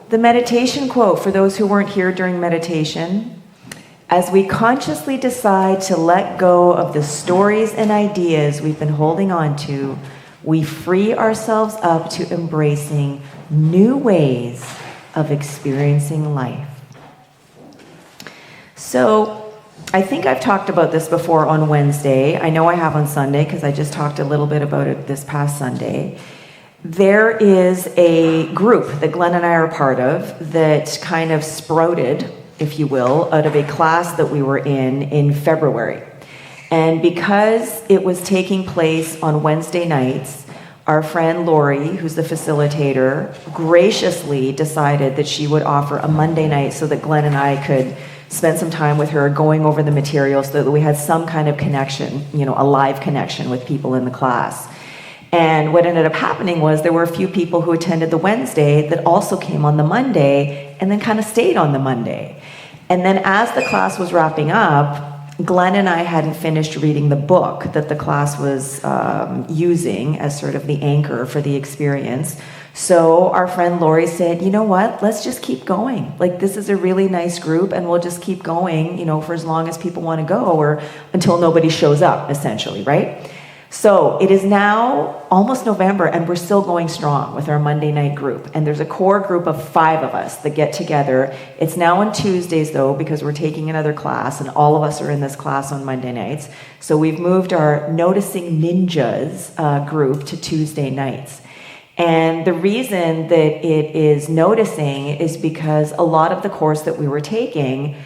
the meditation quote for those who weren't here during meditation: as we consciously decide to let go of the stories and ideas we've been holding on to, we free ourselves up to embracing new ways of experiencing life. So I think I've talked about this before on Wednesday. I know I have on Sunday because I just talked a little bit about it this past Sunday. There is a group that Glenn and I are part of that kind of sprouted, if you will, out of a class that we were in February. And because it was taking place on Wednesday nights, our friend Lori, who's the facilitator, graciously decided that she would offer a Monday night so that Glenn and I could spend some time with her going over the material so that we had some kind of connection, a live connection with people in the class. And what ended up happening was there were a few people who attended the Wednesday that also came on the Monday and then kind of stayed on the Monday. And then as the class was wrapping up, Glenn and I hadn't finished reading the book that the class was using as sort of the anchor for the experience. So our friend Lori said, you know what, let's just keep going. Like, this is a really nice group and we'll just keep going, for as long as people want to go or until nobody shows up, essentially, right? So it is now almost November and we're still going strong with our Monday night group. And there's a core group of 5 of us that get together. It's now on Tuesdays though, because we're taking another class and all of us are in this class on Monday nights. So we've moved our Noticing Ninjas group to Tuesday nights. And the reason that it is noticing is because a lot of the course that we were taking,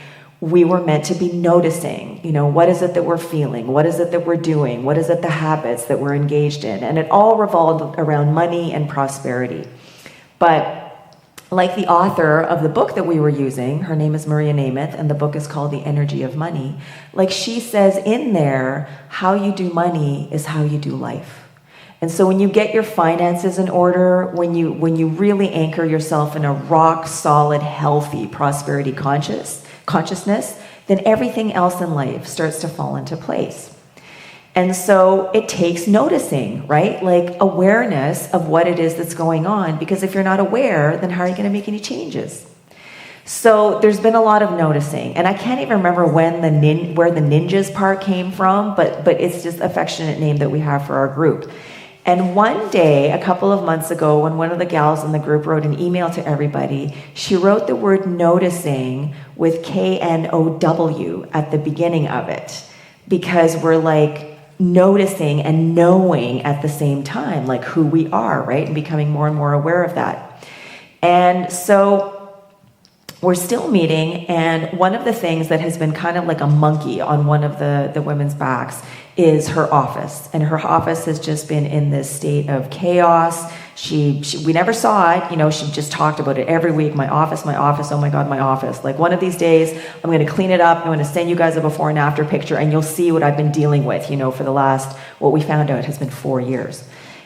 we were meant to be noticing, what is it that we're feeling? What is it that we're doing? What is it, the habits that we're engaged in? And it all revolved around money and prosperity. But like the author of the book that we were using, her name is Maria Namath, and the book is called The Energy of Money. Like she says in there, how you do money is how you do life. And so when you get your finances in order, when you really anchor yourself in a rock solid, healthy prosperity consciousness, then everything else in life starts to fall into place. And so it takes noticing, right? Like awareness of what it is that's going on, because if you're not aware, then how are you going to make any changes? So there's been a lot of noticing, and I can't even remember where the ninjas part came from, but it's just an affectionate name that we have for our group. And one day, a couple of months ago, when one of the gals in the group wrote an email to everybody, she wrote the word noticing with KNOW at the beginning of it, because we're like noticing and knowing at the same time, like who we are, right? And becoming more and more aware of that. And so we're still meeting, and one of the things that has been kind of like a monkey on one of the women's backs is her office. And her office has just been in this state of chaos. We never saw it, she just talked about it every week. My office, oh my God, my office. Like one of these days, I'm going to clean it up. I'm going to send you guys a before and after picture and you'll see what I've been dealing with, for the last, what we found out has been 4 years.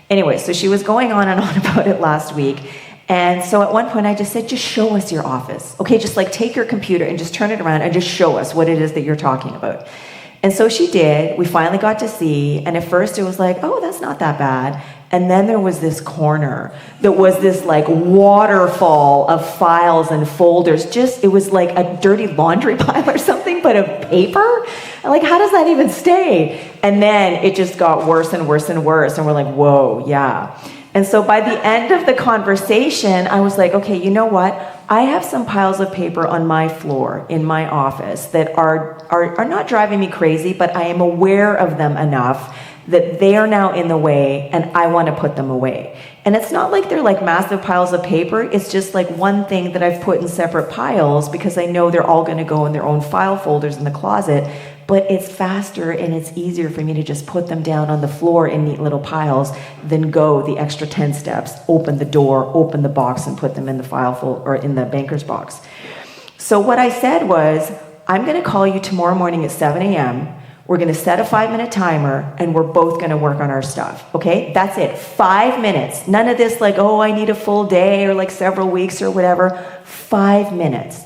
Anyway, so she was going on and on about it last week. And so at one point I just said, just show us your office. Okay, just like take your computer and just turn it around and just show us what it is that you're talking about. And so she did. We finally got to see. And at first it was like, oh, that's not that bad. And then there was this corner that was this like waterfall of files and folders. It was like a dirty laundry pile or something, but of paper. And like, how does that even stay? And then it just got worse and worse and worse. And we're like, whoa, yeah. And so by the end of the conversation, I was like, okay, you know what? I have some piles of paper on my floor in my office that are not driving me crazy, but I am aware of them enough that they are now in the way and I want to put them away. And it's not like they're like massive piles of paper. It's just like one thing that I've put in separate piles because I know they're all going to go in their own file folders in the closet. But it's faster and it's easier for me to just put them down on the floor in neat little piles than go the extra 10 steps, open the door, open the box, and put them in the file folder or in the banker's box. So what I said was, I'm going to call you tomorrow morning at 7 a.m. We're going to set a 5-minute timer and we're both going to work on our stuff. Okay? That's it. 5 minutes. None of this like, oh, I need a full day or like several weeks or whatever. 5 minutes.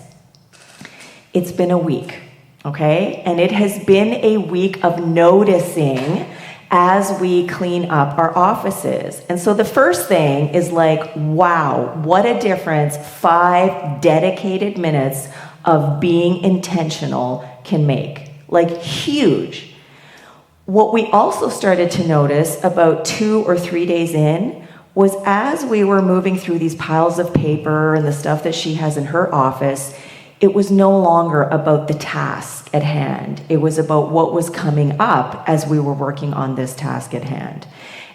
It's been a week. Okay? And it has been a week of noticing as we clean up our offices. And so the first thing is like, wow, what a difference 5 dedicated minutes of being intentional can make. Like, huge. What we also started to notice about 2 or 3 days in was as we were moving through these piles of paper and the stuff that she has in her office, it was no longer about the task at hand. It was about what was coming up as we were working on this task at hand.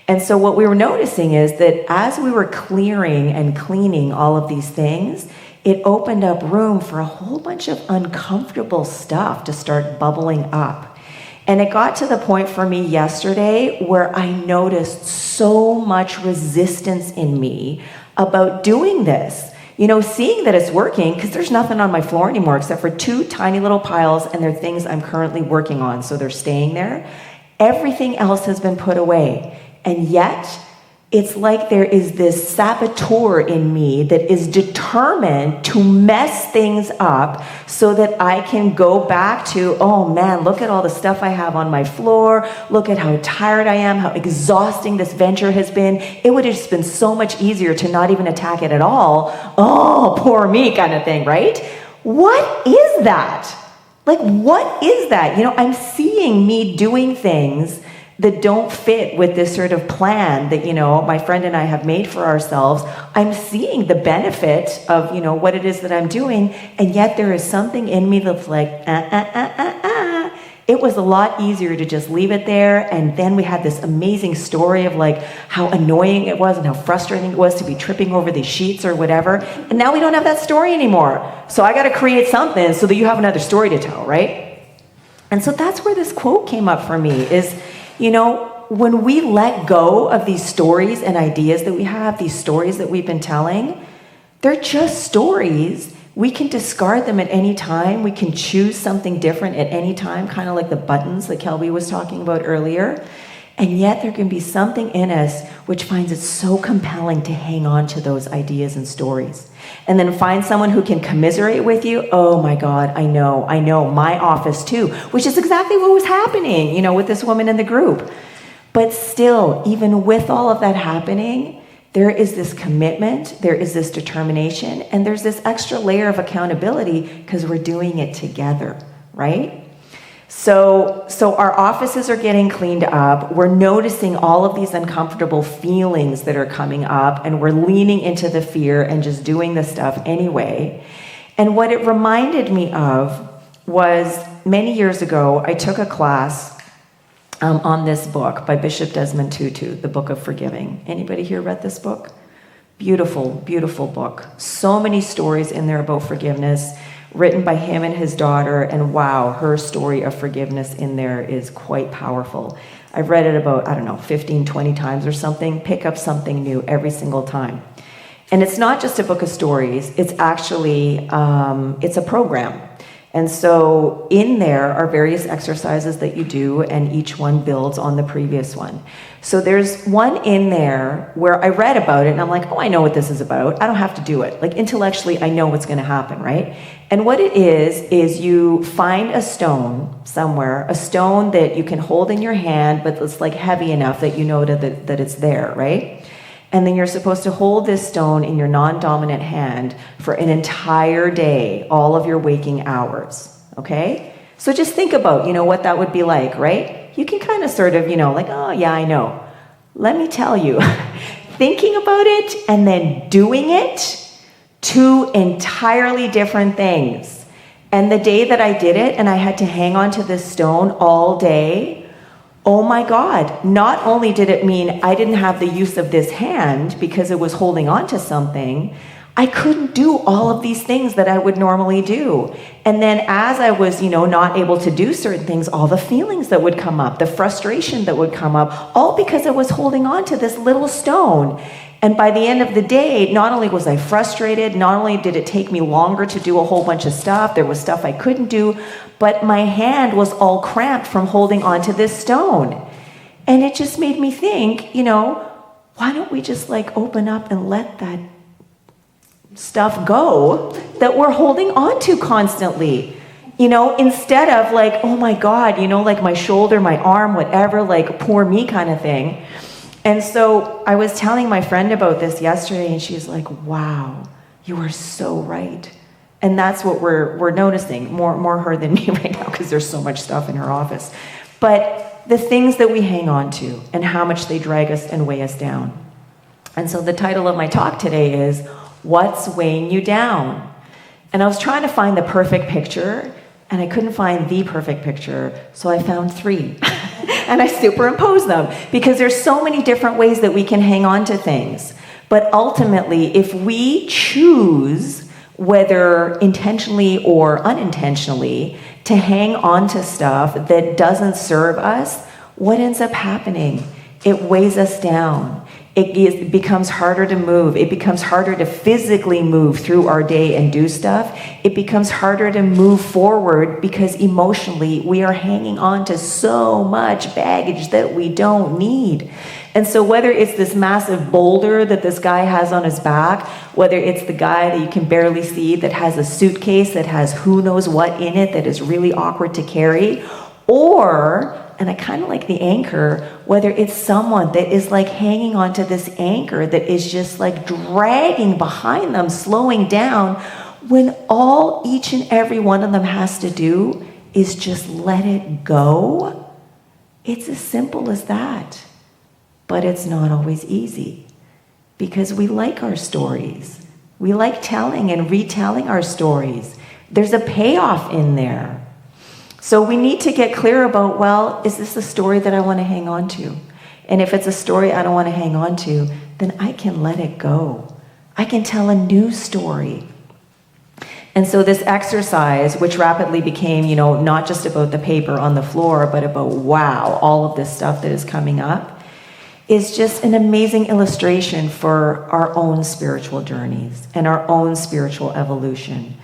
And so what we were noticing is that as we were clearing and cleaning all of these things, it opened up room for a whole bunch of uncomfortable stuff to start bubbling up. And it got to the point for me yesterday where I noticed so much resistance in me about doing this. You know, seeing that it's working, because there's nothing on my floor anymore except for 2 tiny little piles, and they're things I'm currently working on, so they're staying there. Everything else has been put away. And yet, it's like there is this saboteur in me that is determined to mess things up so that I can go back to, oh man, look at all the stuff I have on my floor. Look at how tired I am, how exhausting this venture has been. It would have just been so much easier to not even attack it at all. Oh, poor me kind of thing, right? What is that? Like, what is that? You know, I'm seeing me doing things that don't fit with this sort of plan that, you know, my friend and I have made for ourselves. I'm seeing the benefit of, you know, what it is that I'm doing, and yet there is something in me that's like, It was a lot easier to just leave it there, and then we had this amazing story of like how annoying it was and how frustrating it was to be tripping over these sheets or whatever, and now we don't have that story anymore. So I got to create something so that you have another story to tell, right? And so that's where this quote came up for me is, you know, when we let go of these stories and ideas that we have, these stories that we've been telling, they're just stories. We can discard them at any time. We can choose something different at any time, kind of like the buttons that Kelby was talking about earlier. And yet there can be something in us which finds it so compelling to hang on to those ideas and stories. And then find someone who can commiserate with you. Oh my God, I know, my office too, which is exactly what was happening, you know, with this woman in the group. But still, even with all of that happening, there is this commitment, there is this determination, and there's this extra layer of accountability because we're doing it together, right? So our offices are getting cleaned up. We're noticing all of these uncomfortable feelings that are coming up, and we're leaning into the fear and just doing the stuff anyway. And what it reminded me of was many years ago, I took a class on this book by Bishop Desmond Tutu, The Book of Forgiving. Anybody here read this book? Beautiful, beautiful book. So many stories in there about forgiveness, written by him and his daughter, and wow, her story of forgiveness in there is quite powerful. I've read it about, 15, 20 times or something. Pick up something new every single time. And it's not just a book of stories, it's actually, it's a program. And so in there are various exercises that you do, and each one builds on the previous one. So there's one in there where I read about it and I'm like, oh, I know what this is about. I don't have to do it. Like intellectually, I know what's going to happen, right? And what it is you find a stone somewhere, a stone that you can hold in your hand, but it's like heavy enough that you know that it's there, right? And then you're supposed to hold this stone in your non-dominant hand for an entire day, all of your waking hours, okay? So just think about, what that would be like, right? You can kind of sort of, like, oh, yeah, I know. Let me tell you, thinking about it and then doing it, 2 entirely different things. And the day that I did it and I had to hang on to this stone all day, oh my God, not only did it mean I didn't have the use of this hand because it was holding on to something, I couldn't do all of these things that I would normally do. And then as I was, not able to do certain things, all the feelings that would come up, the frustration that would come up, all because I was holding on to this little stone. And by the end of the day, not only was I frustrated, not only did it take me longer to do a whole bunch of stuff, there was stuff I couldn't do, but my hand was all cramped from holding on to this stone. And it just made me think, why don't we just open up and let that stuff go that we're holding on to constantly? You know, instead of like, oh my God, you know, like my shoulder, my arm, whatever, like poor me kind of thing. And so I was telling my friend about this yesterday, and she's like, wow, you are so right. And that's what we're noticing, more her than me right now, because there's so much stuff in her office. But the things that we hang on to and how much they drag us and weigh us down. And so the title of my talk today is, What's Weighing You Down? And I was trying to find the perfect picture, and I couldn't find the perfect picture, so I found 3. And I superimposed them, because there's so many different ways that we can hang on to things. But ultimately, if we choose, whether intentionally or unintentionally, to hang on to stuff that doesn't serve us, what ends up happening? It weighs us down. It becomes harder to move. It becomes harder to physically move through our day and do stuff. It becomes harder to move forward because emotionally we are hanging on to so much baggage that we don't need. And so whether it's this massive boulder that this guy has on his back, whether it's the guy that you can barely see that has a suitcase that has who knows what in it that is really awkward to carry, or, and I kind of like the anchor, whether it's someone that is like hanging onto this anchor that is just like dragging behind them, slowing down, when all each and every one of them has to do is just let it go. It's as simple as that. But it's not always easy, because we like our stories. We like telling and retelling our stories. There's a payoff in there. So we need to get clear about, well, is this a story that I want to hang on to? And if it's a story I don't want to hang on to, then I can let it go. I can tell a new story. And so this exercise, which rapidly became, you know, not just about the paper on the floor, but about, wow, all of this stuff that is coming up, is just an amazing illustration for our own spiritual journeys and our own spiritual evolution.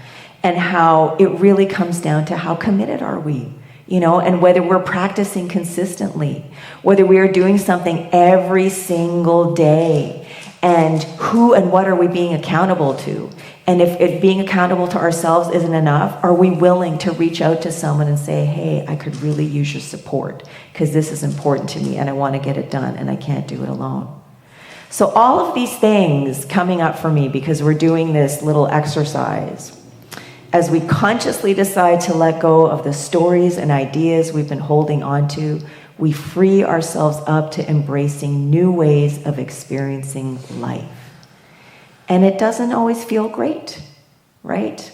And how it really comes down to how committed are we, you know, and whether we're practicing consistently, whether we are doing something every single day, and who and what are we being accountable to? And if being accountable to ourselves isn't enough, are we willing to reach out to someone and say, hey, I could really use your support because this is important to me and I want to get it done and I can't do it alone. So all of these things coming up for me because we're doing this little exercise. As we consciously decide to let go of the stories and ideas we've been holding on to, we free ourselves up to embracing new ways of experiencing life. And it doesn't always feel great, right?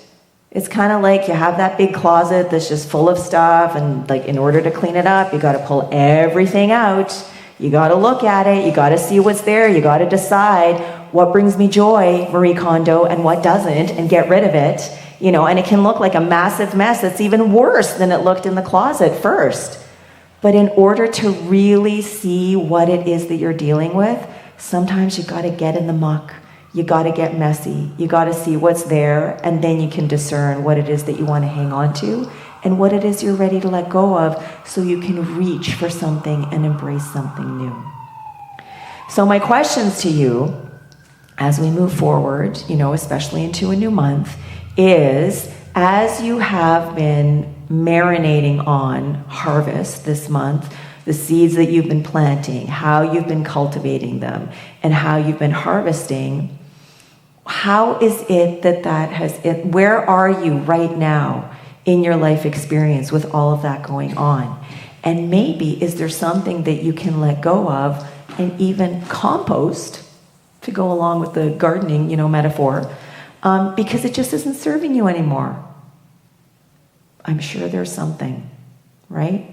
It's kind of like you have that big closet that's just full of stuff, and like in order to clean it up, you got to pull everything out. You got to look at it. You got to see what's there. You got to decide what brings me joy, Marie Kondo, and what doesn't, and get rid of it. You know, and it can look like a massive mess that's even worse than it looked in the closet first. But in order to really see what it is that you're dealing with, sometimes you got to get in the muck. You got to get messy. You got to see what's there, and then you can discern what it is that you want to hang on to and what it is you're ready to let go of, so you can reach for something and embrace something new. So my questions to you as we move forward, you know, especially into a new month, is, as you have been marinating on harvest this month, the seeds that you've been planting, how you've been cultivating them, and how you've been harvesting, how is it where are you right now in your life experience with all of that going on? And maybe is there something that you can let go of and even compost, to go along with the gardening, you know, metaphor, because it just isn't serving you anymore. I'm sure there's something, right?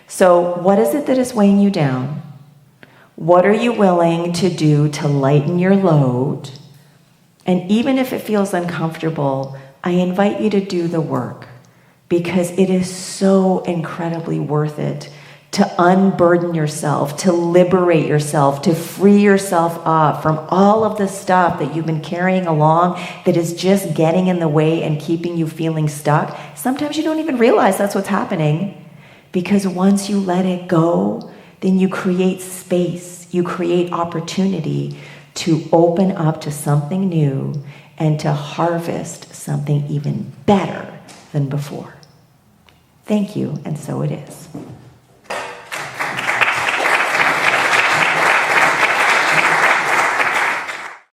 So what is it that is weighing you down? What are you willing to do to lighten your load? And even if it feels uncomfortable, I invite you to do the work, because it is so incredibly worth it to unburden yourself, to liberate yourself, to free yourself up from all of the stuff that you've been carrying along that is just getting in the way and keeping you feeling stuck. Sometimes you don't even realize that's what's happening, because once you let it go, then you create space, you create opportunity to open up to something new and to harvest something even better than before. Thank you, and so it is.